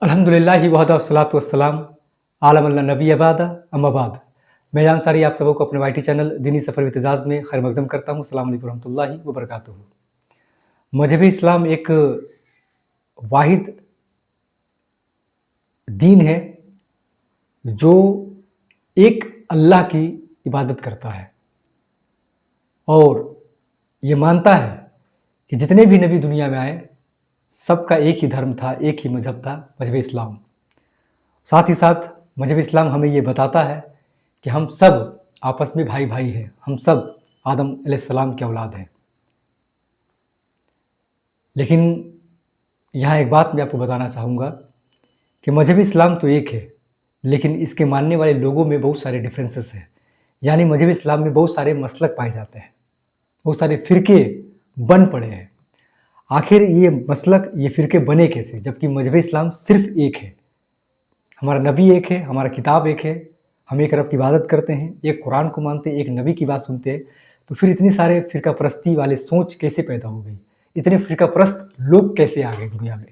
अल्हम्दुलिल्लाहि वहदा वस्सलातु वस्सलाम आला मन ला नबी बाद अम्मा बाद। मैं अंसारी आप सबों को अपने वाईटी चैनल दीनी सफ़र विद एजाज़ में खैर मकदम करता हूँ। अस्सलामु अलैकुम रहमतुल्लाहि व बरकातुहू। मजहब इस्लाम एक वाहिद दीन है जो एक अल्लाह की इबादत करता है और ये मानता है कि जितने भी नबी दुनिया में आए सबका एक ही धर्म था, एक ही मज़हब था, मजहब इस्लाम। साथ ही साथ मजहब इस्लाम हमें ये बताता है कि हम सब आपस में भाई भाई हैं, हम सब आदम अलैहिस्सलाम के औलाद हैं। लेकिन यहाँ एक बात मैं आपको बताना चाहूँगा कि मजहब इस्लाम तो एक है, लेकिन इसके मानने वाले लोगों में बहुत सारे डिफरेंसेस हैं। यानी मजहब इस्लाम में बहुत सारे मसलक पाए जाते हैं, बहुत सारे फ़िरके बन पड़े हैं। आखिर ये मसलक, ये फ़िरके बने कैसे, जबकि मजहब इस्लाम सिर्फ़ एक है। हमारा नबी एक है, हमारा किताब एक है, हम एक रब की इबादत करते हैं, एक कुरान को मानते हैं, एक नबी की बात सुनते हैं। तो फिर इतनी सारे फ़िरका परस्ती वाले सोच कैसे पैदा हो गई, इतने फ़िरका परस्त लोग कैसे आ गए दुनिया में?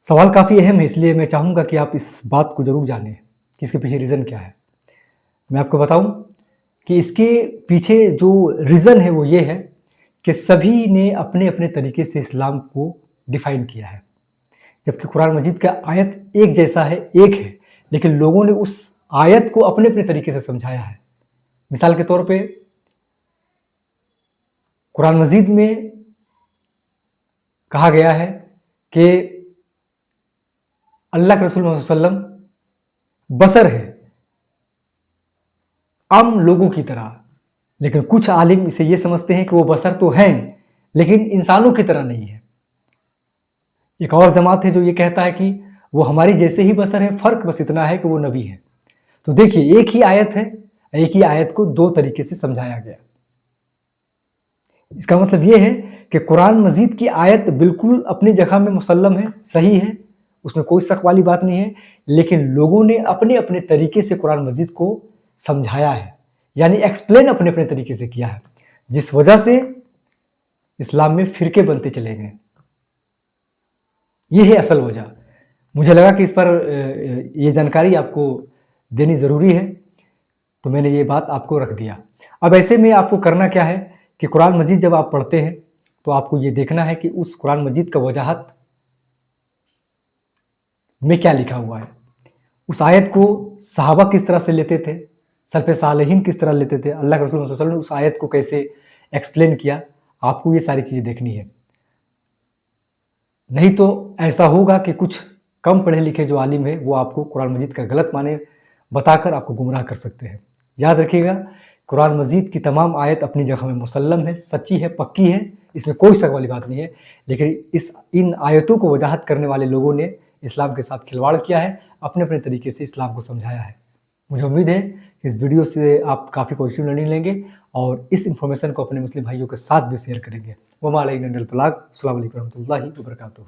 सवाल काफ़ी अहम है, इसलिए मैं चाहूँगा कि आप इस बात को ज़रूर जानें कि इसके पीछे रीज़न क्या है। मैं आपको बताऊँ कि इसके पीछे जो रीज़न है वो ये है कि सभी ने अपने अपने तरीके से इस्लाम को डिफ़ाइन किया है। जबकि कुरान मजीद का आयत एक जैसा है, एक है, लेकिन लोगों ने उस आयत को अपने अपने तरीके से समझाया है। मिसाल के तौर पे कुरान मजीद में कहा गया है कि अल्लाह के रसूल मोहम्मद सल्लल्लाहु अलैहि वसल्लम बसर है, आम लोगों की तरह। लेकिन कुछ आलिम इसे ये समझते हैं कि वो बसर तो हैं, लेकिन इंसानों की तरह नहीं है। एक और जमात है जो ये कहता है कि वो हमारी जैसे ही बसर है, फ़र्क बस इतना है कि वो नबी है। तो देखिए, एक ही आयत है, एक ही आयत को दो तरीके से समझाया गया। इसका मतलब ये है कि कुरान मजीद की आयत बिल्कुल अपनी जगह में मुसल्लम है, सही है, उसमें कोई शक वाली बात नहीं है, लेकिन लोगों ने अपने अपने तरीके से कुरान मजीद को समझाया है, यानी एक्सप्लेन अपने अपने तरीके से किया है, जिस वजह से इस्लाम में फ़िरके बनते चले गए। ये है असल वजह। मुझे लगा कि इस पर ये जानकारी आपको देनी ज़रूरी है, तो मैंने ये बात आपको रख दिया। अब ऐसे में आपको करना क्या है कि कुरान मजीद जब आप पढ़ते हैं तो आपको ये देखना है कि उस कुरान मजीद का वजाहत में क्या लिखा हुआ है। उस आयत को सहाबा किस तरह से लेते थे, सल्फ़े सालेहीन किस तरह लेते थे, अल्लाह के रसूल सल्लल्लाहु अलैहि वसल्लम ने उस आयत को कैसे एक्सप्लेन किया, आपको ये सारी चीज़ें देखनी है। नहीं तो ऐसा होगा कि कुछ कम पढ़े लिखे जो आलिम है वो आपको कुरान मजीद का गलत माने बताकर आपको गुमराह कर सकते हैं। याद रखिएगा, कुरान मजीद की तमाम आयत अपनी जगह में मुसल्लम है, सच्ची है, पक्की है, इसमें कोई शक वाली बात नहीं है। लेकिन इन आयतों को वजाहत करने वाले लोगों ने इस्लाम के साथ खिलवाड़ किया है, अपने अपने तरीके से इस्लाम को समझाया है। मुझे उम्मीद है कि इस वीडियो से आप काफ़ी पॉजिटिव लर्निंग लेंगे और इस इन्फॉर्मेशन को अपने मुस्लिम भाइयों के साथ भी शेयर करेंगे। वमा अलैना इल्लल बलाग। अस्सलामु अलैकुम रहमतुल्लाहि व बरकातुहू।